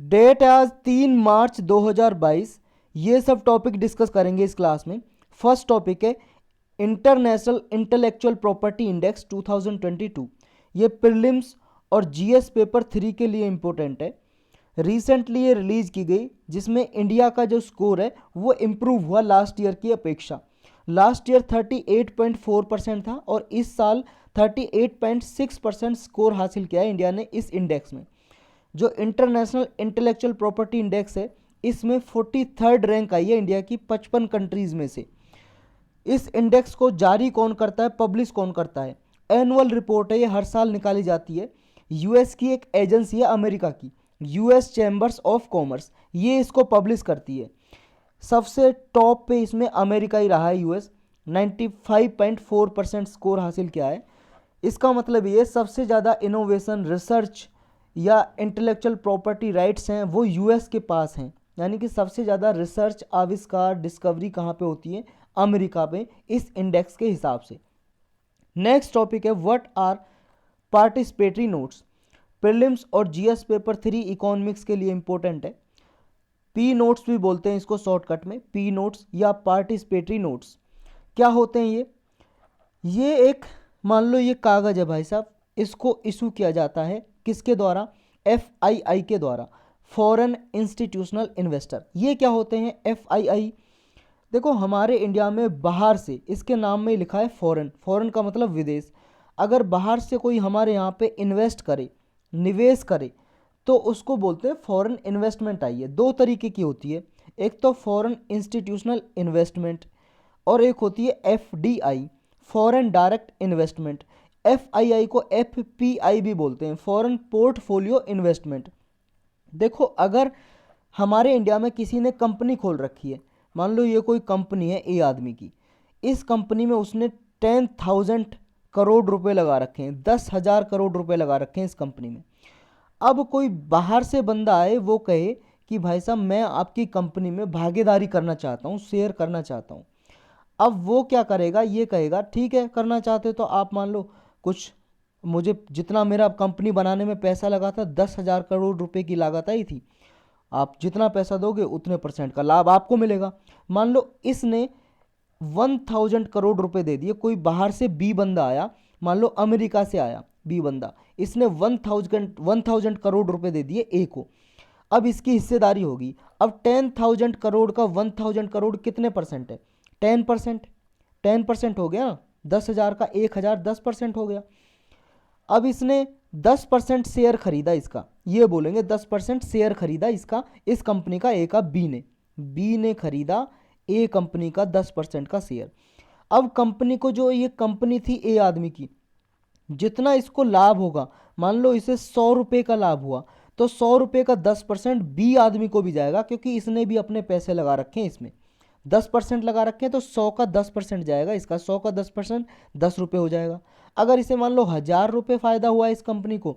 Date है आज 3 मार्च 2022। ये सब टॉपिक डिस्कस करेंगे इस क्लास में। फर्स्ट टॉपिक है इंटरनेशनल इंटेलेक्चुअल प्रॉपर्टी इंडेक्स 2022। ये प्रीलिम्स और जीएस पेपर 3 के लिए इम्पोर्टेंट है। रिसेंटली ये रिलीज की गई, जिसमें इंडिया का जो स्कोर है वो इम्प्रूव हुआ लास्ट ईयर की अपेक्षा। लास्ट ईयर 38.4% था और इस साल 38.6% स्कोर हासिल किया है इंडिया ने इस इंडेक्स में। जो इंटरनेशनल इंटेलेक्चुअल प्रॉपर्टी इंडेक्स है, इसमें 43rd रैंक आई है इंडिया की 55 कंट्रीज़ में से। इस इंडेक्स को जारी कौन करता है, पब्लिश कौन करता है? एनुअल रिपोर्ट है, ये हर साल निकाली जाती है। यूएस की एक एजेंसी है, अमेरिका की यूएस चैम्बर्स ऑफ कॉमर्स, ये इसको पब्लिश करती है। सबसे टॉप पे इसमें अमेरिका ही रहा है, यूएस 95.4% स्कोर हासिल किया है। इसका मतलब ये सबसे ज़्यादा इनोवेशन, रिसर्च या इंटेलेक्चुअल प्रॉपर्टी राइट्स हैं वो यूएस के पास हैं। यानी कि सबसे ज़्यादा रिसर्च, आविष्कार, डिस्कवरी कहाँ पे होती है? अमेरिका पे, इस इंडेक्स के हिसाब से। नेक्स्ट टॉपिक है what are participatory notes. Prelims और जीएस पेपर 3 इकोनॉमिक्स के लिए इंपॉर्टेंट है। पी नोट्स भी बोलते हैं इसको शॉर्टकट में, पी नोट्स या पार्टिसिपेटरी नोट्स। क्या होते हैं ये एक, मान लो ये कागज़ है भाई साहब, इसको इशू किया जाता है किसके द्वारा? एफआईआई के द्वारा, फॉरेन इंस्टीट्यूशनल इन्वेस्टर। ये क्या होते हैं एफआईआई? देखो हमारे इंडिया में बाहर से, इसके नाम में लिखा है फॉरेन, फॉरेन का मतलब विदेश। अगर बाहर से कोई हमारे यहाँ पे इन्वेस्ट करे, निवेश करे, तो उसको बोलते हैं फॉरेन इन्वेस्टमेंट आई है। दो तरीके की होती है, एक तो फॉरेन इंस्टीट्यूशनल इन्वेस्टमेंट और एक होती है FDI, foreign direct investment. FII को एफपीआई भी बोलते हैं, फॉरेन पोर्टफोलियो इन्वेस्टमेंट। देखो अगर हमारे इंडिया में किसी ने कंपनी खोल रखी है, मान लो ये कोई कंपनी है ए आदमी की, इस कंपनी में उसने 10,000 करोड़ रुपए लगा रखे हैं, 10,000 करोड़ रुपए लगा रखे हैं इस कंपनी में। अब कोई बाहर से बंदा आए, वो कहे कि भाई साहब मैं आपकी कंपनी में भागीदारी करना चाहता हूँ, शेयर करना चाहता हूँ। अब वो क्या करेगा, ये कहेगा ठीक है करना चाहते तो आप मान लो कुछ, मुझे जितना मेरा कंपनी बनाने में पैसा लगा था 10,000 करोड़ रुपए की लागत आई थी, आप जितना पैसा दोगे उतने % का लाभ आपको मिलेगा। मान लो इसने 1,000 करोड़ रुपए दे दिए, कोई बाहर से बी बंदा आया, मान लो अमेरिका से आया बी बंदा, इसने 1,000 करोड़ रुपए दे दिए ए को। अब इसकी हिस्सेदारी होगी। अब 10,000 करोड़ का 1,000 करोड़ कितने % है? 10%। 10% हो गया ना, 10,000 का 1,000 10% हो गया। अब इसने 10% शेयर खरीदा इसका, ये बोलेंगे 10% शेयर खरीदा इसका, इस कंपनी का ए का, बी ने खरीदा ए कंपनी का 10% का शेयर। अब कंपनी को, जो ये कंपनी थी ए आदमी की, जितना इसको लाभ होगा, मान लो इसे 100 रुपये का लाभ हुआ, तो 100 रुपये का 10% बी आदमी को भी जाएगा, क्योंकि इसने भी अपने पैसे लगा रखे हैं इसमें, 10% लगा रखे हैं, तो 100 का 10% जाएगा इसका, 100 का 10% 10 रुपये हो जाएगा। अगर इसे मान लो 1,000 रुपये फ़ायदा हुआ इस कंपनी को,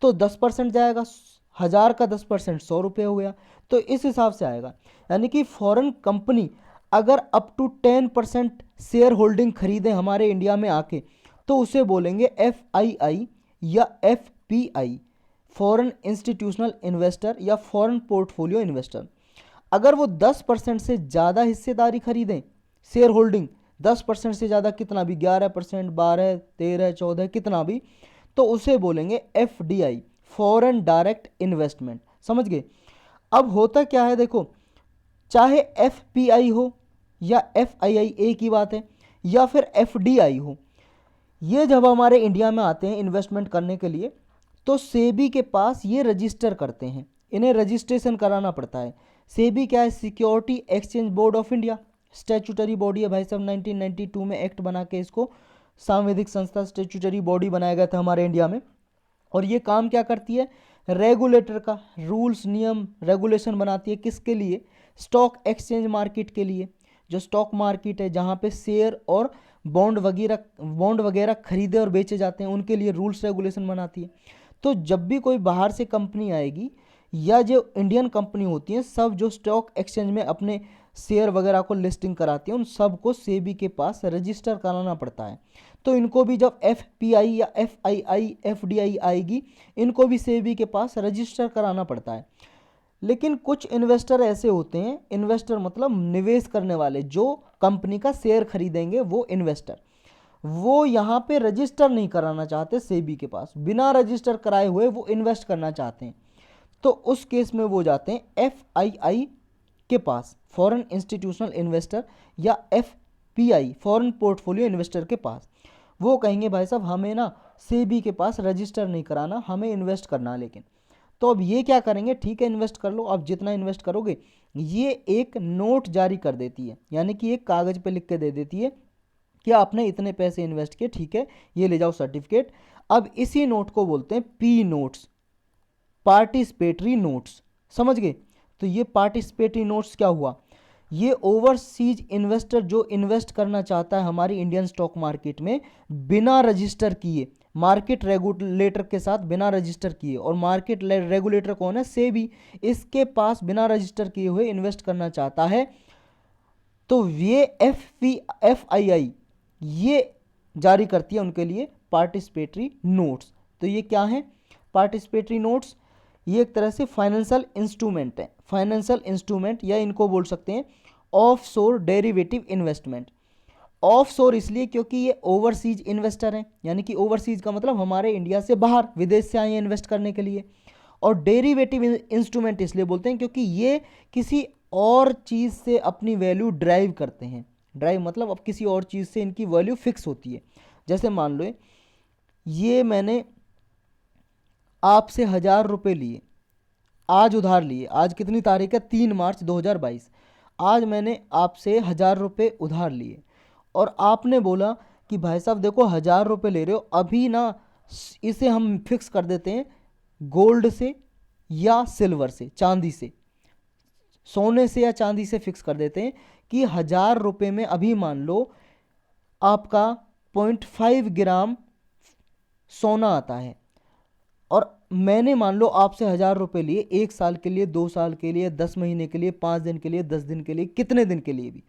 तो 10% जाएगा, 1,000 का 10% 100 रुपये हो गया। तो इस हिसाब से आएगा। यानी कि फॉरेन कंपनी अगर अप टू 10% शेयर होल्डिंग खरीदे हमारे इंडिया में आके, तो उसे बोलेंगे एफआईआई या एफपीआई, फॉरेन इंस्टीट्यूशनल इन्वेस्टर या फॉरेन पोर्टफोलियो इन्वेस्टर। अगर वो 10% से ज़्यादा हिस्सेदारी खरीदें, शेयर होल्डिंग 10% से ज़्यादा, कितना भी 11%, 12, 13, 14, कितना भी, तो उसे बोलेंगे एफडीआई, फॉरेन डायरेक्ट इन्वेस्टमेंट। समझ गए? अब होता क्या है देखो, चाहे एफपीआई हो या एफआईआई, एक ही बात है, या फिर एफडीआई हो, ये जब हमारे इंडिया में आते हैं इन्वेस्टमेंट करने के लिए, तो सेबी के पास ये रजिस्टर करते हैं, इन्हें रजिस्ट्रेशन कराना पड़ता है। सेबी क्या है? Security exchange board of India, statutory body है भाई साहब। 1992 में एक्ट बना के इसको सांविधिक संस्था, स्टैट्यूटरी बॉडी बनाया गया था हमारे इंडिया में। और ये काम क्या करती है? रेगुलेटर का रूल्स, नियम, रेगुलेशन बनाती है। किसके लिए? स्टॉक एक्सचेंज मार्केट के लिए। जो स्टॉक मार्केट है जहाँ पे शेयर और बॉन्ड वगैरह खरीदे और बेचे जाते हैं, उनके लिए रूल्स रेगुलेशन बनाती है। तो जब भी कोई बाहर से कंपनी आएगी या जो इंडियन कंपनी होती हैं, सब जो स्टॉक एक्सचेंज में अपने शेयर वगैरह को लिस्टिंग कराती हैं, उन सब को सेबी के पास रजिस्टर कराना पड़ता है। तो इनको भी जब एफपीआई या एफआईआई, एफडीआई आएगी, इनको भी सेबी के पास रजिस्टर कराना पड़ता है। लेकिन कुछ इन्वेस्टर ऐसे होते हैं, इन्वेस्टर मतलब निवेश करने वाले, जो कंपनी का शेयर खरीदेंगे वो इन्वेस्टर, वो यहाँ पे रजिस्टर नहीं कराना चाहते सेबी के पास, बिना रजिस्टर कराए हुए वो इन्वेस्ट करना चाहते हैं। तो उस केस में वो जाते हैं FII के पास, फॉरेन इंस्टीट्यूशनल इन्वेस्टर, या FPI फॉरेन पोर्टफोलियो इन्वेस्टर के पास। वो कहेंगे भाई साहब हमें ना सेबी के पास रजिस्टर नहीं कराना, हमें इन्वेस्ट करना। लेकिन तो अब ये क्या करेंगे, ठीक है इन्वेस्ट कर लो, आप जितना इन्वेस्ट करोगे, ये एक नोट जारी कर देती है, यानी कि एक कागज़ पे लिख के दे देती है कि आपने इतने पैसे इन्वेस्ट किए, ठीक है ये ले जाओ सर्टिफिकेट। अब इसी नोट को बोलते हैं P नोट्स, पार्टिसिपेटरी नोट्स, समझ गए। तो ये पार्टिसिपेटरी नोट्स क्या हुआ, ये ओवरसीज इन्वेस्टर जो इन्वेस्ट करना चाहता है हमारी इंडियन स्टॉक मार्केट में बिना रजिस्टर किए, मार्केट रेगुलेटर के साथ बिना रजिस्टर किए, और मार्केट रेगुलेटर कौन है, सेबी, इसके पास बिना रजिस्टर किए हुए इन्वेस्ट करना चाहता है, तो ये FII ये जारी करती है उनके लिए पार्टिसिपेटरी नोट्स। तो ये क्या है पार्टिसिपेटरी नोट्स, ये एक तरह से फाइनेंशियल इंस्ट्रूमेंट है, फाइनेंशियल इंस्ट्रूमेंट, या इनको बोल सकते हैं ऑफशोर डेरिवेटिव इन्वेस्टमेंट। ऑफशोर इसलिए क्योंकि ये ओवरसीज इन्वेस्टर हैं, यानी कि ओवरसीज का मतलब हमारे इंडिया से बाहर, विदेश से आए हैं इन्वेस्ट करने के लिए। और डेरिवेटिव इंस्ट्रूमेंट इसलिए बोलते हैं क्योंकि ये किसी और चीज़ से अपनी वैल्यू ड्राइव करते हैं, ड्राइव मतलब अब किसी और चीज़ से इनकी वैल्यू फिक्स होती है। जैसे मान लो ये मैंने आपसे 1000 रुपये लिए, आज उधार लिए, आज कितनी तारीख है, 3 मार्च 2022, आज मैंने आपसे 1000 रुपये उधार लिए, और आपने बोला कि भाई साहब देखो 1000 रुपये ले रहे हो, अभी ना इसे हम फिक्स कर देते हैं गोल्ड से या सिल्वर से, चांदी से, सोने से या चांदी से फिक्स कर देते हैं कि 1000 रुपये में अभी मान लो आपका 0.5 ग्राम सोना आता है, और मैंने मान लो आपसे 1000 रुपये लिए 1 साल के लिए, 2 साल के लिए, 10 महीने के लिए, 5 दिन के लिए, 10 दिन के लिए, कितने दिन के लिए भी।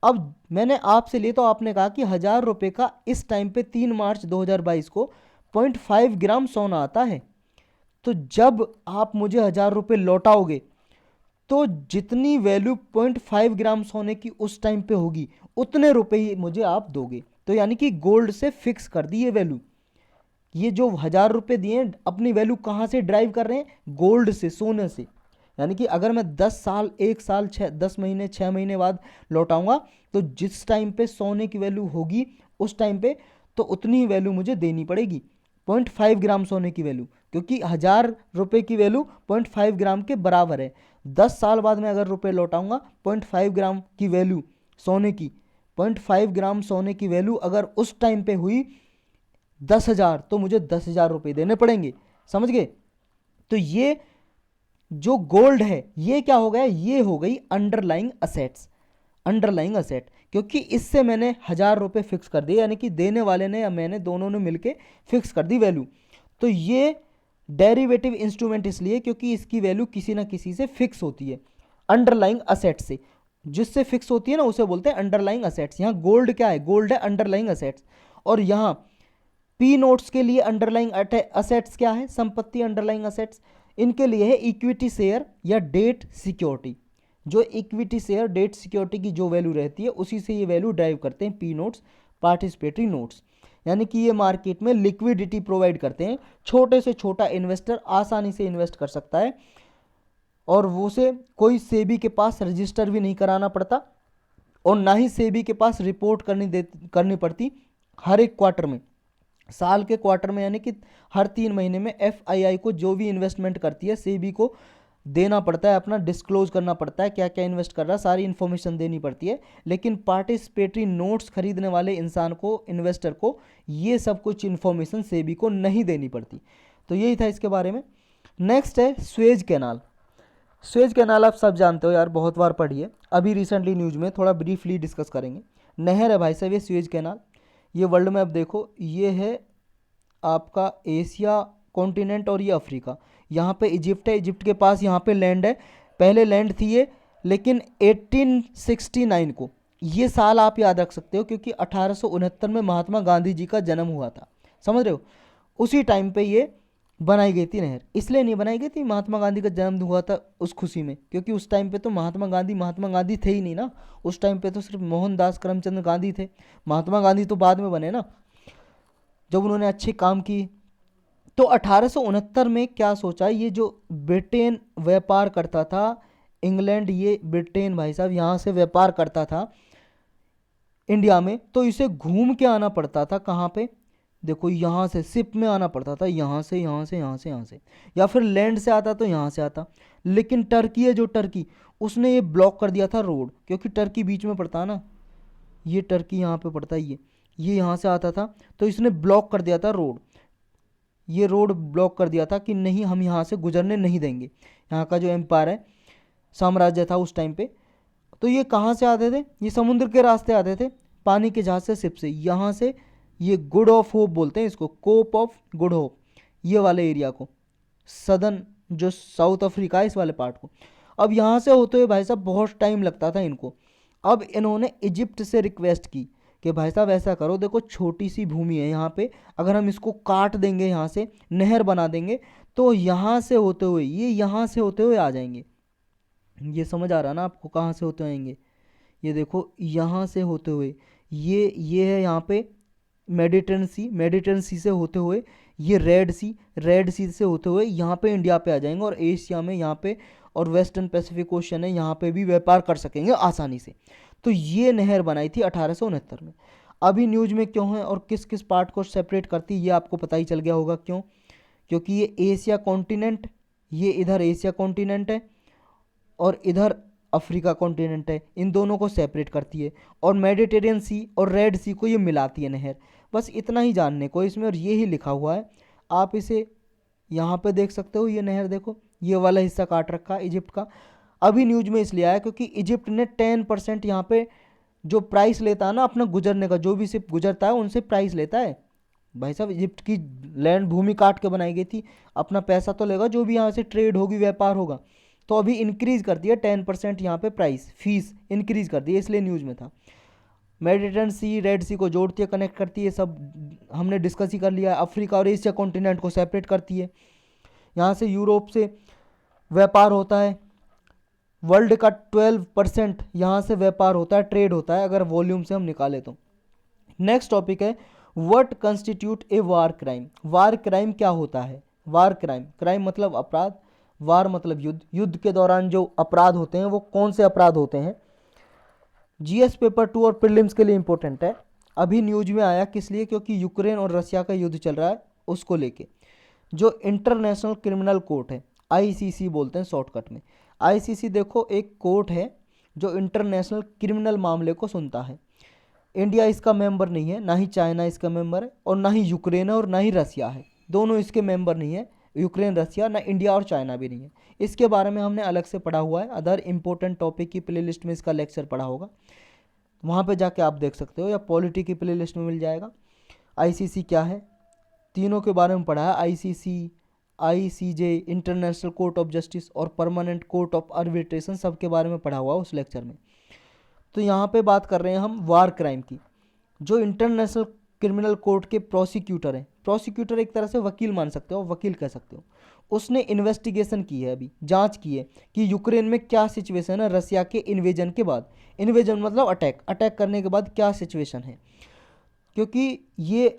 अब मैंने आपसे लिए तो आपने कहा कि 1000 रुपये का इस टाइम पे 3 मार्च 2022 को 0.5 ग्राम सोना आता है। तो जब आप मुझे 1000 रुपये लौटाओगे तो जितनी वैल्यू 0.5 ग्राम सोने की उस टाइम पे होगी उतने रुपए ही मुझे आप दोगे। तो यानी कि गोल्ड से फिक्स कर दी ये वैल्यू। ये जो 1000 रुपये दिए अपनी वैल्यू कहाँ से ड्राइव कर रहे हैं, गोल्ड से, सोने से। यानी कि अगर मैं 10 साल, 1 साल, 10 महीने, 6 महीने बाद लौटाऊंगा तो जिस टाइम पे सोने की वैल्यू होगी उस टाइम पे तो उतनी ही वैल्यू मुझे देनी पड़ेगी, 0.5 ग्राम सोने की वैल्यू, क्योंकि 1000 रुपये की वैल्यू 0.5 ग्राम के बराबर है। 10 साल बाद में अगर रुपये लौटाऊंगा 0.5 ग्राम की वैल्यू सोने की, 0.5 ग्राम सोने की वैल्यू अगर उस टाइम पे हुई 10,000 तो मुझे 10,000 रुपये देने पड़ेंगे, समझ गए। तो ये जो गोल्ड है ये क्या हो गया, ये हो गई अंडरलाइंग असेट्स, अंडरलाइंग असेट, क्योंकि इससे मैंने 1000 रुपये फिक्स कर दिए, यानी कि देने वाले ने या मैंने, दोनों ने मिलके फिक्स कर दी वैल्यू। तो ये डेरिवेटिव इंस्ट्रूमेंट इसलिए क्योंकि इसकी वैल्यू किसी ना किसी से फिक्स होती है, अंडरलाइंग असेट से, जिससे फिक्स होती है ना उसे बोलते हैं अंडरलाइंग असेट्स। यहाँ गोल्ड क्या है, गोल्ड है अंडरलाइंग असेट्स। और यहाँ पी नोट्स के लिए अंडरलाइंग असेट्स क्या है, संपत्ति, अंडरलाइंग असेट्स। इनके लिए है इक्विटी शेयर या डेट सिक्योरिटी। जो इक्विटी शेयर, डेट सिक्योरिटी की जो वैल्यू रहती है उसी से ये वैल्यू ड्राइव करते हैं पी नोट्स, पार्टिसिपेटरी नोट्स। यानी कि ये मार्केट में लिक्विडिटी प्रोवाइड करते हैं, छोटे से छोटा इन्वेस्टर आसानी से इन्वेस्ट कर सकता है, और वो से कोई सेबी के पास रजिस्टर भी नहीं कराना पड़ता, और ना ही सेबी के पास रिपोर्ट करनी पड़ती हर एक क्वार्टर में, साल के क्वार्टर में, यानी कि हर 3 महीने में FII को जो भी इन्वेस्टमेंट करती है सेबी को देना पड़ता है, अपना डिस्क्लोज करना पड़ता है, क्या क्या इन्वेस्ट कर रहा है, सारी इन्फॉर्मेशन देनी पड़ती है। लेकिन पार्टिसिपेटरी नोट्स खरीदने वाले इंसान को, इन्वेस्टर को, ये सब कुछ इन्फॉर्मेशन सेबी को नहीं देनी पड़ती। तो यही था इसके बारे में। नेक्स्ट है स्वेज कैनाल। स्वेज कैनाल आप सब जानते हो यार, बहुत बार पढ़ी है, अभी रिसेंटली न्यूज़ में, थोड़ा ब्रीफली डिस्कस करेंगे। नहर है भाई साहब ये स्वेज कैनाल। ये वर्ल्ड मैप देखो, ये है आपका एशिया कॉन्टिनेंट और ये अफ्रीका, यहाँ पे इजिप्ट है, इजिप्ट के पास यहाँ पे लैंड है, पहले लैंड थी ये, लेकिन 1869 को, ये साल आप याद रख सकते हो क्योंकि 1869 में महात्मा गांधी जी का जन्म हुआ था, समझ रहे हो। उसी टाइम पे ये बनाई गई थी नहर। इसलिए नहीं बनाई गई थी, महात्मा गांधी का जन्म हुआ था उस खुशी में, क्योंकि उस टाइम पे तो महात्मा गांधी थे ही नहीं ना। उस टाइम पे तो सिर्फ मोहनदास करमचंद गांधी थे। महात्मा गांधी तो बाद में बने ना, जब उन्होंने अच्छे काम किए। तो 1869 में क्या सोचा, ये जो ब्रिटेन व्यापार करता था, इंग्लैंड, ये ब्रिटेन भाई साहब यहाँ से व्यापार करता था इंडिया में, तो इसे घूम के आना पड़ता था। कहाँ पे, देखो यहाँ से शिप में आना पड़ता था, यहाँ से यहाँ से यहाँ से यहाँ से, या फिर लैंड से आता तो यहाँ से आता। लेकिन टर्की है, जो टर्की, उसने ये ब्लॉक कर दिया था रोड, क्योंकि टर्की बीच में पड़ता है ना, ये टर्की यहाँ पे पड़ता है, ये यहाँ से आता था, तो इसने ब्लॉक कर दिया था रोड। ये रोड ब्लॉक कर दिया था कि नहीं, हम यहाँ से गुजरने नहीं देंगे। यहाँ का जो एम्पायर है, साम्राज्य था उस टाइम पे, तो ये कहाँ से आते थे, ये समुद्र के रास्ते आते थे, पानी के जहाज से, शिप से, यहाँ से। ये गुड ऑफ होप बोलते हैं इसको, कोप ऑफ गुड होप, ये वाले एरिया को, सदर्न जो साउथ अफ्रीका है इस वाले पार्ट को। अब यहाँ से होते हुए भाई साहब बहुत टाइम लगता था इनको। अब इन्होंने इजिप्ट से रिक्वेस्ट की कि भाई साहब ऐसा करो, देखो छोटी सी भूमि है यहाँ पे, अगर हम इसको काट देंगे, यहाँ से नहर बना देंगे, तो यहाँ से होते हुए, ये यहाँ से होते हुए आ जाएंगे। ये समझ आ रहा ना आपको, कहाँ से होते आएंगे, ये देखो यहाँ से होते हुए, ये है यहाँ पे मेडिटेरेनियन सी, मेडिटेरेनियन सी से होते हुए ये रेड सी से होते हुए यहाँ पे इंडिया पे आ जाएंगे, और एशिया में यहाँ पे, और वेस्टर्न पैसिफिक ओशन है यहाँ पे भी व्यापार कर सकेंगे आसानी से। तो ये नहर बनाई थी 1869 में। अभी न्यूज में क्यों है और किस किस पार्ट को सेपरेट करती है, ये आपको पता ही चल गया होगा क्यों, क्योंकि ये एशिया कॉन्टिनेंट, ये इधर एशिया कॉन्टिनेंट है और इधर अफ्रीका कॉन्टिनेंट है, इन दोनों को सेपरेट करती है, और मेडिटेरियन सी और रेड सी को ये मिलाती है नहर। बस इतना ही जानने को इसमें, और ये ही लिखा हुआ है, आप इसे यहाँ पे देख सकते हो। ये नहर देखो, ये वाला हिस्सा काट रखा है इजिप्ट का। अभी न्यूज में इसलिए आया क्योंकि इजिप्ट ने 10% यहाँ पे जो प्राइस लेता है ना अपना गुजरने का, जो भी सिर्फ गुजरता है उनसे प्राइस लेता है। भाई साहब इजिप्ट की लैंड, भूमि काट के बनाई गई थी, अपना पैसा तो लेगा, जो भी यहाँ से ट्रेड होगी, व्यापार होगा। तो अभी इंक्रीज कर दिया 10% यहाँ पे प्राइस, फीस इंक्रीज कर दी है, इसलिए न्यूज़ में था। मेडिटेरेनियन सी रेड सी को जोड़ती है, कनेक्ट करती है, सब हमने डिस्कस ही कर लिया। अफ्रीका और एशिया कॉन्टिनेंट को सेपरेट करती है। यहाँ से यूरोप से व्यापार होता है, वर्ल्ड का 12% यहाँ से व्यापार होता है, ट्रेड होता है, अगर वॉल्यूम से हम निकालें तो। नेक्स्ट टॉपिक है what constitute A war crime. War crime क्या होता है, वार क्राइम, क्राइम मतलब अपराध, वार मतलब युद्ध, युद्ध के दौरान जो अपराध होते हैं वो कौन से अपराध होते हैं। जीएस पेपर 2 और प्रीलिम्स के लिए इंपॉर्टेंट है। अभी न्यूज में आया किस लिए, क्योंकि यूक्रेन और रशिया का युद्ध चल रहा है, उसको लेके। जो इंटरनेशनल क्रिमिनल कोर्ट है, आईसीसी बोलते हैं शॉर्टकट में। आईसीसी देखो एक कोर्ट है जो इंटरनेशनल क्रिमिनल मामले को सुनता है। इंडिया इसका मेंबर नहीं है, ना ही चाइना इसका मेंबर है, और ना ही यूक्रेन है, और ना ही रसिया है, दोनों इसके मेंबर नहीं है। यूक्रेन, रसिया, ना इंडिया और चाइना भी नहीं है। इसके बारे में हमने अलग से पढ़ा हुआ है, अदर इंपॉर्टेंट टॉपिक की प्लेलिस्ट में इसका लेक्चर पढ़ा होगा, वहाँ पे जाके आप देख सकते हो, या पॉलिटी की प्लेलिस्ट में मिल जाएगा। आईसीसी क्या है, तीनों के बारे में पढ़ा है। ICC, ICJ, international court of justice और परमानेंट कोर्ट ऑफ आर्बिट्रेशन, सब के बारे में पढ़ा हुआ उस लेक्चर में। तो यहाँ पे बात कर रहे हैं हम वार क्राइम की। जो इंटरनेशनल क्रिमिनल कोर्ट के प्रोसिक्यूटर हैं, प्रोसिक्यूटर एक तरह से वकील मान सकते हो, वकील कह सकते हो, उसने इन्वेस्टिगेशन की है, अभी जांच की है कि यूक्रेन में क्या सिचुएशन है रसिया के इन्वेजन के बाद। इन्वेजन मतलब अटैक, अटैक करने के बाद क्या सिचुएशन है। क्योंकि ये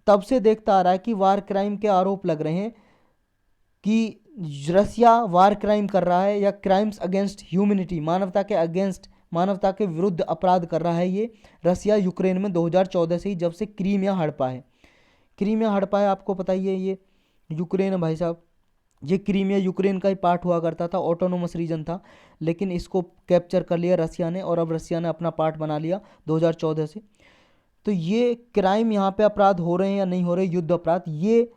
तब से देखता आ रहा है कि वार क्राइम के आरोप लग रहे हैं कि रसिया वार क्राइम कर रहा है, या क्राइम्स अगेंस्ट ह्यूमैनिटी, मानवता के अगेंस्ट, मानवता के विरुद्ध अपराध कर रहा है ये रसिया यूक्रेन में 2014 से ही, जब से क्रीमिया हड़पा है। क्रीमिया हड़पा है, आपको पता ही है, ये यूक्रेन है भाई साहब। ये क्रीमिया यूक्रेन का ही पार्ट हुआ करता था, ऑटोनोमस रीजन था, लेकिन इसको कैप्चर कर लिया रसिया ने, और अब रसिया ने अपना पार्ट बना लिया 2014 से। तो ये क्राइम यहाँ पे अपराध हो रहे हैं या नहीं हो रहे, युद्ध अपराध, ये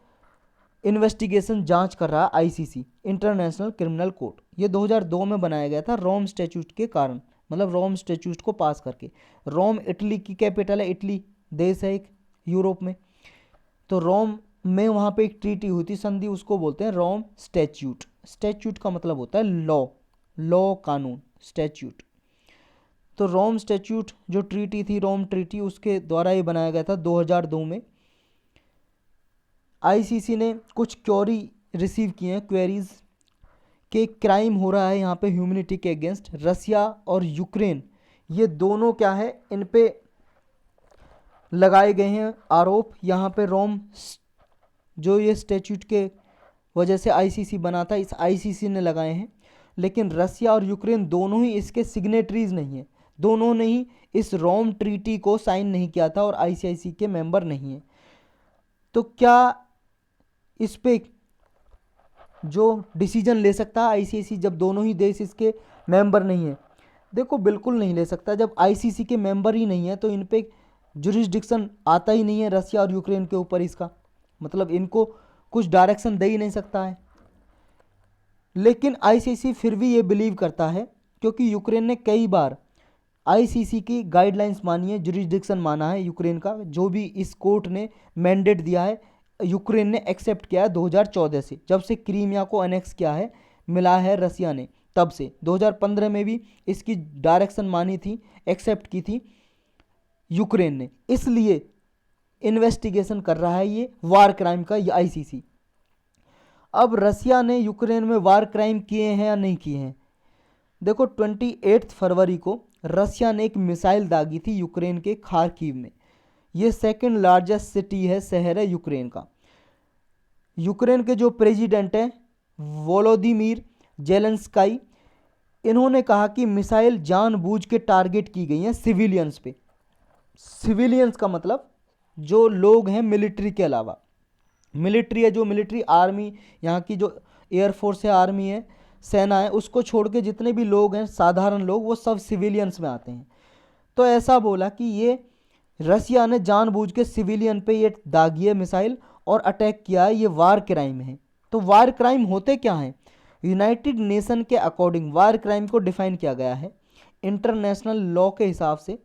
इन्वेस्टिगेशन जांच कर रहा है आईसीसी, इंटरनेशनल क्रिमिनल कोर्ट। ये 2002 में बनाया गया था रोम स्टैट्यूट के कारण, मतलब रोम स्टैट्यूट को पास करके। रोम इटली की कैपिटल है, इटली देश है एक यूरोप में। तो रोम में वहाँ पे एक ट्रीटी हुई थी, संधि, उसको बोलते हैं रोम स्टैट्यूट। स्टैट्यूट का मतलब होता है लॉ, लॉ कानून, स्टैट्यूट। तो रोम स्टैट्यूट जो ट्रीटी थी, रोम ट्रीटी, उसके द्वारा ये बनाया गया था 2002 में। आईसीसी ने कुछ क्वेरी रिसीव किए हैं, क्वेरीज के क्राइम हो रहा है यहाँ पे ह्यूमैनिटी के अगेंस्ट। रसिया और यूक्रेन ये दोनों क्या है, इन पे लगाए गए हैं आरोप। यहाँ पे रोम जो ये स्टैट्यूट के वजह से आईसीसी बना था, इस आईसीसी ने लगाए हैं। लेकिन रसिया और यूक्रेन दोनों ही इसके सिग्नेटरीज नहीं हैं, दोनों ने ही इस रोम ट्रीटी को साइन नहीं किया था और आईसीसी के मेंबर नहीं है। तो क्या इस पे जो डिसीजन ले सकता है आईसीसी जब दोनों ही देश इसके मेंबर नहीं है? देखो बिल्कुल नहीं ले सकता। जब आईसीसी के मेंबर ही नहीं है तो इन पे जुरिस्डिक्शन आता ही नहीं है रसिया और यूक्रेन के ऊपर, इसका मतलब इनको कुछ डायरेक्शन दे ही नहीं सकता है। लेकिन आईसीसी फिर भी ये बिलीव करता है, क्योंकि यूक्रेन ने कई बार आईसीसी की गाइडलाइंस मानी है, जुरिस्डिक्शन माना है यूक्रेन का, जो भी इस कोर्ट ने मैंडेट दिया है यूक्रेन ने एक्सेप्ट किया है 2014 से, जब से क्रीमिया को अनेक्स किया है, मिला है रसिया ने, तब से 2015 में भी इसकी डायरेक्शन मानी थी, एक्सेप्ट की थी यूक्रेन ने। इसलिए इन्वेस्टिगेशन कर रहा है ये वार क्राइम का ये आईसीसी। अब रसिया ने यूक्रेन में वार क्राइम किए हैं या नहीं किए हैं? देखो 28 फरवरी को रसिया ने एक मिसाइल दागी थी यूक्रेन के खार्किव में। ये सेकंड लार्जेस्ट सिटी है, शहर है यूक्रेन का। यूक्रेन के जो प्रेसिडेंट हैं वोलोदिमीर जेलेंस्काई, इन्होंने कहा कि मिसाइल जानबूझ के टारगेट की गई हैं सिविलियंस पे। सिविलियंस का मतलब जो लोग हैं मिलिट्री के अलावा, मिलिट्री है जो मिलिट्री आर्मी, यहाँ की जो एयरफोर्स है, आर्मी है, सेना है, उसको छोड़ के जितने भी लोग हैं साधारण लोग, वो सब सिविलियंस में आते हैं। तो ऐसा बोला कि ये रसिया ने जानबूझ के सिविलियन पे ये दागी है मिसाइल और अटैक किया है, ये वार क्राइम है। तो वार क्राइम होते क्या हैं? यूनाइटेड नेशन के अकॉर्डिंग वार क्राइम को डिफाइन किया गया है इंटरनेशनल लॉ के हिसाब से।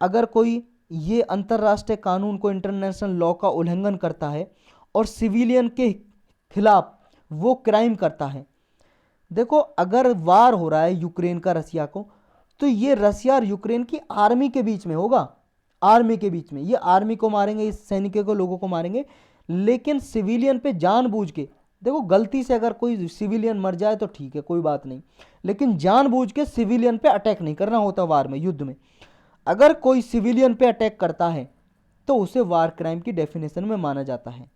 अगर कोई ये अंतर्राष्ट्रीय कानून को, इंटरनेशनल लॉ का उल्लंघन करता है और सिविलियन के खिलाफ वो क्राइम करता है। देखो अगर वार हो रहा है यूक्रेन का रसिया को, तो ये रसिया और यूक्रेन की आर्मी के बीच में होगा, आर्मी के बीच में। ये आर्मी को मारेंगे, इस सैनिकों को, लोगों को मारेंगे, लेकिन सिविलियन पे जानबूझ के, देखो गलती से अगर कोई सिविलियन मर जाए तो ठीक है, कोई बात नहीं, लेकिन जानबूझ के सिविलियन पे अटैक नहीं करना होता वार में, युद्ध में। अगर कोई सिविलियन पे अटैक करता है तो उसे वार क्राइम की डेफिनेशन में माना जाता है,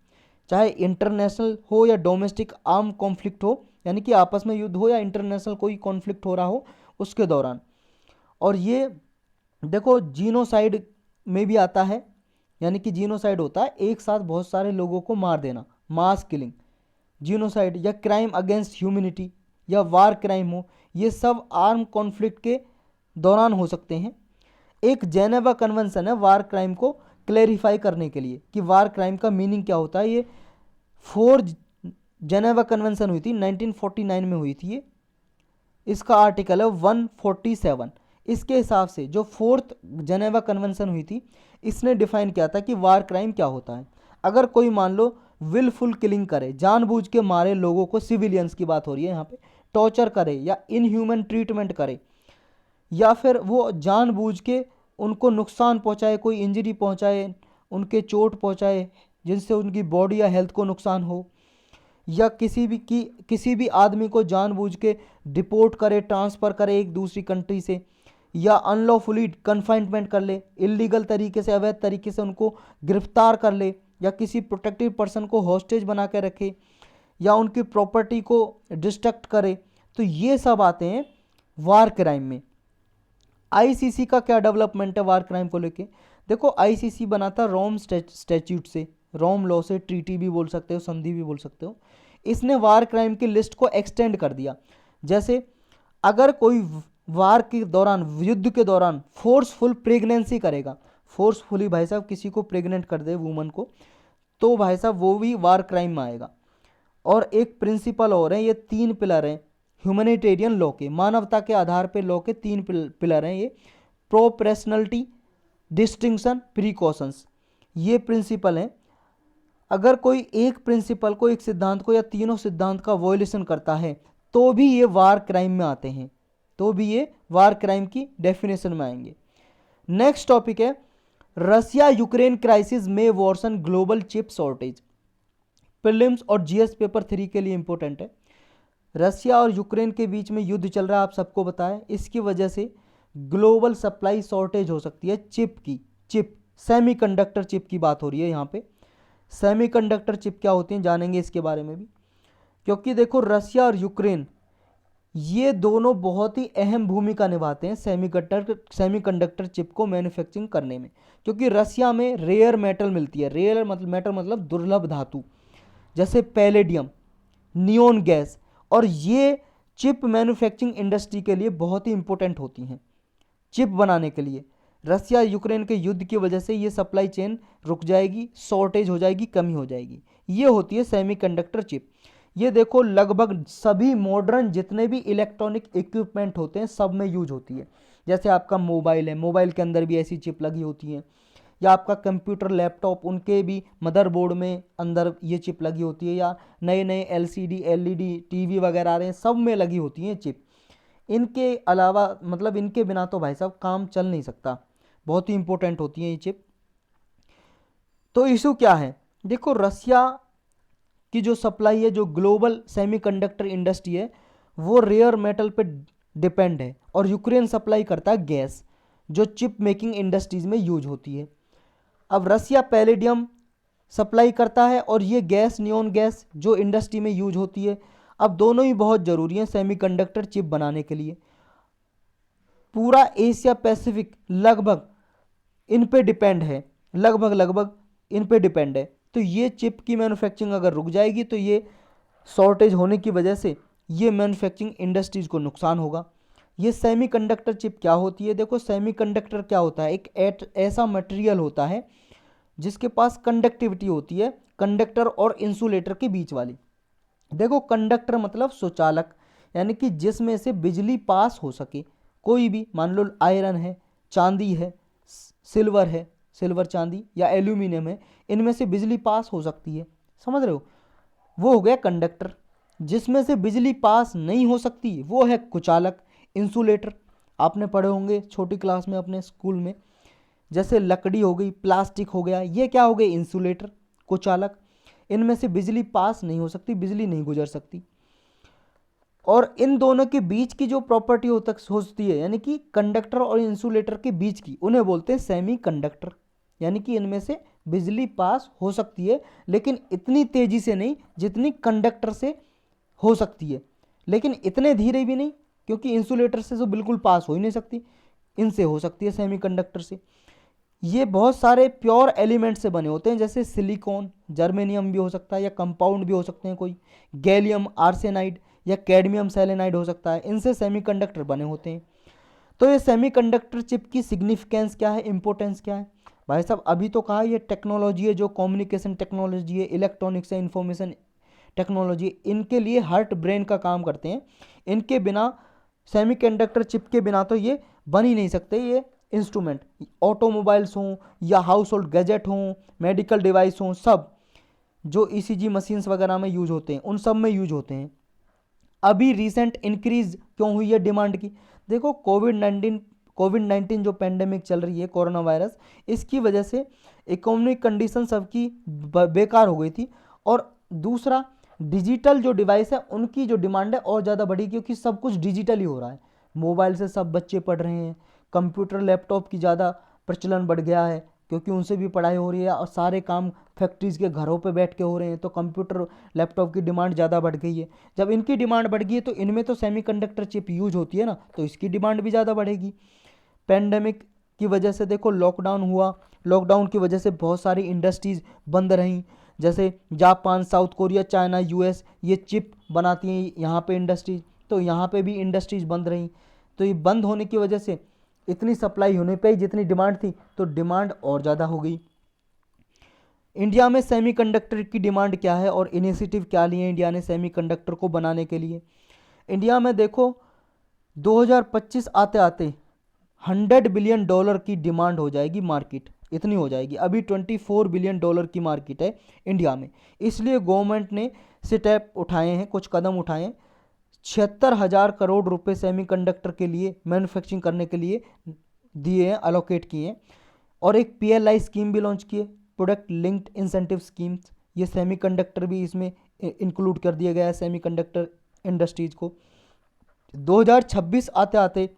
चाहे इंटरनेशनल हो या डोमेस्टिक आर्म कॉन्फ्लिक्ट हो, यानी कि आपस में युद्ध हो या इंटरनेशनल कोई कॉन्फ्लिक्ट हो रहा हो उसके दौरान। और ये देखो जीनोसाइड में भी आता है, यानी कि जीनोसाइड होता है एक साथ बहुत सारे लोगों को मार देना, मास किलिंग। जीनोसाइड या क्राइम अगेंस्ट ह्यूमैनिटी या वार क्राइम हो, ये सब आर्म कॉन्फ्लिक्ट के दौरान हो सकते हैं। एक जेनेवा कन्वेंशन है वार क्राइम को क्लैरिफाई करने के लिए कि वार क्राइम का मीनिंग क्या होता है। ये 4 जेनेवा कन्वेंशन हुई थी, 1949 में हुई थी ये। इसका आर्टिकल है 147। इसके हिसाब से जो 4th जेनेवा कन्वेंशन हुई थी, इसने डिफाइन किया था कि वार क्राइम क्या होता है। अगर कोई मान लो विलफुल किलिंग करे, जानबूझ के मारे लोगों को, सिविलियंस की बात हो रही है यहाँ पे, टॉर्चर करे या इनह्यूमन ट्रीटमेंट करे, या फिर वो जानबूझ के उनको नुकसान पहुंचाए, कोई इंजरी पहुंचाए, उनके चोट पहुंचाए जिनसे उनकी बॉडी या हेल्थ को नुकसान हो, या किसी भी आदमी को जानबूझ के डिपोर्ट करे, ट्रांसफ़र करे एक दूसरी कंट्री से, या अनलॉफुली कन्फाइनमेंट कर ले, इलीगल तरीके से, अवैध तरीके से उनको गिरफ्तार कर ले, या किसी प्रोटेक्टिव पर्सन को हॉस्टेज बना के रखे, या उनकी प्रॉपर्टी को डिस्ट्रक्ट करे, तो ये सब आते हैं वार क्राइम में। आईसीसी का क्या डेवलपमेंट है वार क्राइम को लेके? देखो आईसीसी बना था रोम स्टैट्यूट से, रोम लॉ से, ट्रीटी भी बोल सकते हो, संधि भी बोल सकते हो। इसने वार क्राइम की लिस्ट को एक्सटेंड कर दिया। जैसे अगर कोई वार के दौरान, युद्ध के दौरान फोर्सफुल प्रेगनेंसी करेगा, फोर्सफुली भाई साहब किसी को प्रेग्नेंट कर दे वुमन को, तो भाई साहब वो भी वार क्राइम में आएगा। और एक प्रिंसिपल और है, ये 3 पिलर हैं ह्यूमैनिटेरियन लॉ के, मानवता के आधार पे लॉ के 3 पिलर हैं ये, प्रोपोर्शनलिटी, डिस्टिंक्शन, प्रिकॉशंस, ये प्रिंसिपल हैं। अगर कोई एक प्रिंसिपल को, एक सिद्धांत को या तीनों सिद्धांत का वॉयलेशन करता है तो भी ये वार क्राइम में आते हैं, तो भी ये वार क्राइम की डेफिनेशन में आएंगे। नेक्स्ट टॉपिक है रसिया यूक्रेन क्राइसिस में version global chip shortage. Prelims और जीएस पेपर 3 के लिए इंपॉर्टेंट है। रशिया और यूक्रेन के बीच में युद्ध चल रहा है, आप सबको पता है। इसकी वजह से ग्लोबल सप्लाई शॉर्टेज हो सकती है चिप की। चिप सेमीकंडक्टर चिप की बात हो रही है यहाँ पे। सेमीकंडक्टर चिप क्या होती हैं जानेंगे इसके बारे में भी, क्योंकि देखो रशिया और यूक्रेन ये दोनों बहुत ही अहम भूमिका निभाते हैं सेमीकंडक्टर चिप को मैन्युफैक्चरिंग करने में, क्योंकि रशिया में रेयर मेटल मिलती है। रेयर मेटल मतलब दुर्लभ धातु, जैसे पैलेडियम, नियोन गैस, और ये चिप मैन्युफैक्चरिंग इंडस्ट्री के लिए बहुत ही इंपॉर्टेंट होती हैं चिप बनाने के लिए। रशिया यूक्रेन के युद्ध की वजह से ये सप्लाई चेन रुक जाएगी, शॉर्टेज हो जाएगी, कमी हो जाएगी। ये होती है सेमीकंडक्टर चिप। ये देखो लगभग सभी मॉडर्न जितने भी इलेक्ट्रॉनिक इक्विपमेंट होते हैं सब में यूज होती है। जैसे आपका मोबाइल है, मोबाइल के अंदर भी ऐसी चिप लगी होती है, या आपका कंप्यूटर लैपटॉप उनके भी मदरबोर्ड में अंदर ये चिप लगी होती है, या नए नए एलसीडी एलईडी टीवी वगैरह आ रहे हैं सब में लगी होती हैं चिप। इनके अलावा मतलब इनके बिना तो भाई साहब काम चल नहीं सकता, बहुत ही इंपॉर्टेंट होती हैं ये चिप। तो इशू क्या है, देखो रशिया की जो सप्लाई है, जो ग्लोबल सेमीकंडक्टर इंडस्ट्री है वो रेयर मेटल पे डिपेंड है, और यूक्रेन सप्लाई करता है गैस जो चिप मेकिंग इंडस्ट्रीज में यूज होती है। अब रसिया पैलेडियम सप्लाई करता है और ये गैस नियोन गैस जो इंडस्ट्री में यूज होती है। अब दोनों ही बहुत ज़रूरी हैं सेमीकंडक्टर चिप बनाने के लिए। पूरा एशिया पैसिफिक लगभग इन पे डिपेंड है, लगभग इन पे डिपेंड है। तो ये चिप की मैन्युफैक्चरिंग अगर रुक जाएगी तो ये शॉर्टेज होने की वजह से ये मैन्युफैक्चरिंग इंडस्ट्रीज़ को नुकसान होगा। ये सेमीकंडक्टर चिप क्या होती है, देखो सेमीकंडक्टर क्या होता है, एक ऐसा मटेरियल होता है जिसके पास कंडक्टिविटी होती है कंडक्टर और इंसुलेटर के बीच वाली। देखो कंडक्टर मतलब सुचालक, यानी कि जिसमें से बिजली पास हो सके। कोई भी मान लो आयरन है, चांदी है, सिल्वर है, सिल्वर चांदी या एल्यूमिनियम है, इनमें से बिजली पास हो सकती है, समझ रहे हो, वो हो गया कंडक्टर। जिसमें से बिजली पास नहीं हो सकती वो है कुचालक, इंसुलेटर। आपने पढ़े होंगे छोटी क्लास में अपने स्कूल में, जैसे लकड़ी हो गई, प्लास्टिक हो गया, ये क्या हो गए इंसुलेटर, कुचालक। इनमें से बिजली पास नहीं हो सकती, बिजली नहीं गुजर सकती। और इन दोनों के बीच की जो प्रॉपर्टी होती है, यानी कि कंडक्टर और इंसुलेटर के बीच की, उन्हें बोलते हैं सेमी कंडक्टर। यानी कि इनमें से बिजली पास हो सकती है लेकिन इतनी तेजी से नहीं जितनी कंडक्टर से हो सकती है, लेकिन इतने धीरे भी नहीं, क्योंकि इंसुलेटर से तो बिल्कुल पास हो ही नहीं सकती, इनसे हो सकती है सेमीकंडक्टर से। ये बहुत सारे प्योर एलिमेंट से बने होते हैं, जैसे सिलिकॉन, जर्मेनियम भी हो सकता है, या कंपाउंड भी हो सकते हैं कोई, गैलियम आर्सेनाइड या कैडमियम सेलेनाइड हो सकता है, इनसे सेमीकंडक्टर बने होते हैं। तो ये सेमीकंडक्टर चिप की सिग्निफिकेंस क्या है, इंपॉर्टेंस क्या है भाई साहब, अभी तो कहा ये टेक्नोलॉजी है जो कम्युनिकेशन टेक्नोलॉजी है, इलेक्ट्रॉनिक्स है, इंफॉर्मेशन टेक्नोलॉजी, इनके लिए हार्ट ब्रेन का काम करते हैं। इनके बिना सेमीकंडक्टर चिप के बिना तो ये बन ही नहीं सकते। ये इंस्ट्रूमेंट ऑटोमोबाइल्स हों या हाउस होल्ड गैजेट हों, मेडिकल डिवाइस हों, सब जो ईसीजी मशीन्स वगैरह में यूज होते हैं उन सब में यूज होते हैं। अभी रिसेंट इंक्रीज क्यों हुई है डिमांड की, देखो कोविड 19 जो पेंडेमिक चल रही है, कोरोना वायरस, इसकी वजह से इकोनॉमिक कंडीशन सबकी बेकार हो गई थी। और दूसरा डिजिटल जो डिवाइस है उनकी जो डिमांड है और ज़्यादा बढ़ी, क्योंकि सब कुछ डिजिटल ही हो रहा है। मोबाइल से सब बच्चे पढ़ रहे हैं, कंप्यूटर लैपटॉप की ज़्यादा प्रचलन बढ़ गया है क्योंकि उनसे भी पढ़ाई हो रही है, और सारे काम फैक्ट्रीज़ के घरों पे बैठ के हो रहे हैं, तो कंप्यूटर लैपटॉप की डिमांड ज़्यादा बढ़ गई है। जब इनकी डिमांड बढ़ गई है तो इनमें तो सेमीकंडक्टर चिप यूज होती है ना, तो इसकी डिमांड भी ज़्यादा बढ़ेगी। पेंडेमिक की वजह से देखो लॉकडाउन हुआ, लॉकडाउन की वजह से बहुत सारी इंडस्ट्रीज़ बंद रहीं, जैसे Japan, south Korea, China, US, ये चिप बनाती हैं यहाँ पे इंडस्ट्रीज, तो यहाँ पे भी इंडस्ट्रीज बंद रहीं। तो ये बंद होने की वजह से इतनी सप्लाई होने पे जितनी डिमांड थी तो डिमांड और ज़्यादा हो गई। इंडिया में सेमीकंडक्टर की डिमांड क्या है और इनिशिएटिव क्या लिए इंडिया ने सेमीकंडक्टर को बनाने के लिए। इंडिया में देखो 2025 आते आते $100 बिलियन की डिमांड हो जाएगी, मार्केट इतनी हो जाएगी। अभी $24 बिलियन की मार्केट है इंडिया में, इसलिए गवर्नमेंट ने स्टेप उठाए हैं, कुछ कदम उठाए हैं। 76,000 करोड़ रुपए सेमीकंडक्टर के लिए मैन्युफैक्चरिंग करने के लिए दिए हैं, अलोकेट किए हैं। और एक PLI स्कीम भी लॉन्च की है, प्रोडक्ट लिंक्ड इंसेंटिव स्कीम्स, ये सेमीकंडक्टर भी इसमें इंक्लूड कर दिया गया है, सेमीकंडक्टर इंडस्ट्रीज को। 2026 आते आते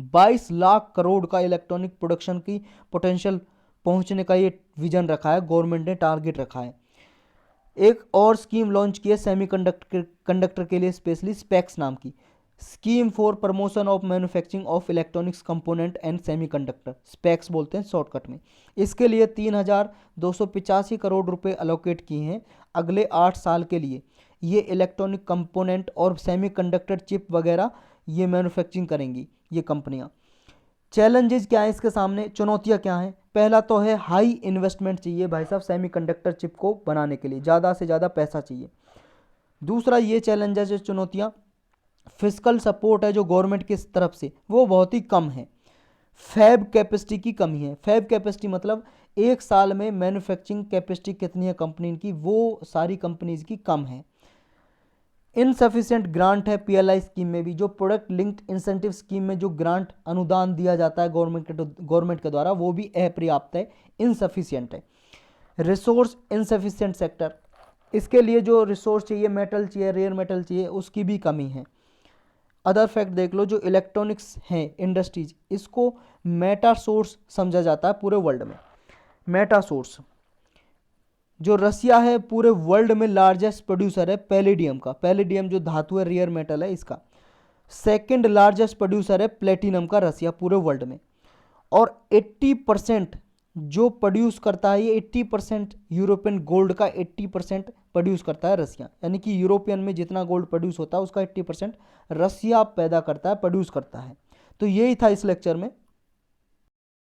22 लाख करोड़ का इलेक्ट्रॉनिक प्रोडक्शन की पोटेंशियल पहुंचने का ये विजन रखा है, गवर्नमेंट ने टारगेट रखा है। एक और स्कीम लॉन्च की है सेमीकंडक्टर के लिए, स्पेशली स्पेक्स नाम की, scheme for promotion of manufacturing of electronics component and semiconductor, specs बोलते हैं शॉर्टकट में। इसके लिए 3,285 करोड़ रुपए अलोकेट किए हैं अगले 8 साल के लिए। ये इलेक्ट्रॉनिक कंपोनेंट और सेमीकंडक्टर चिप वगैरह ये मैन्युफैक्चरिंग करेंगी ये कंपनियां। चैलेंजेस क्या है इसके सामने, चुनौतियां क्या हैं? पहला तो है हाई इन्वेस्टमेंट चाहिए भाई साहब, सेमीकंडक्टर चिप को बनाने के लिए ज़्यादा से ज़्यादा पैसा चाहिए। दूसरा ये चैलेंज है जो चुनौतियाँ, फिजिकल सपोर्ट है जो गवर्नमेंट की तरफ से वो बहुत ही कम है। फैब कैपेसिटी की कमी है। फैब कैपेसिटी मतलब एक साल में मैन्युफैक्चरिंग कैपेसिटी कितनी है कंपनी की, वो सारी कंपनीज की कम है। इनसफिशिएंट ग्रांट है पीएलआई स्कीम में भी, जो प्रोडक्ट लिंक्ड इंसेंटिव स्कीम में जो ग्रांट अनुदान दिया जाता है गवर्नमेंट के द्वारा, वो भी अपर्याप्त है, इनसफिशिएंट है। रिसोर्स इनसफिशिएंट सेक्टर, इसके लिए जो रिसोर्स चाहिए, मेटल चाहिए, रेयर मेटल चाहिए, उसकी भी कमी है। अदर फैक्ट देख लो, जो इलेक्ट्रॉनिक्स हैं इंडस्ट्रीज, इसको मेटा सोर्स समझा जाता है पूरे वर्ल्ड में। मेटा सोर्स जो रसिया है पूरे वर्ल्ड में लार्जेस्ट प्रोड्यूसर है पैलेडियम का, पैलेडियम जो धातु है, रेयर मेटल है, इसका सेकंड लार्जेस्ट प्रोड्यूसर है प्लेटिनम का रसिया पूरे वर्ल्ड में। और 80% जो प्रोड्यूस करता है, ये 80% यूरोपियन गोल्ड का 80% प्रोड्यूस करता है रसिया, यानी कि यूरोपियन में जितना गोल्ड प्रोड्यूस होता है उसका 80% रसिया पैदा करता है, प्रोड्यूस करता है। तो यही था इस लेक्चर में।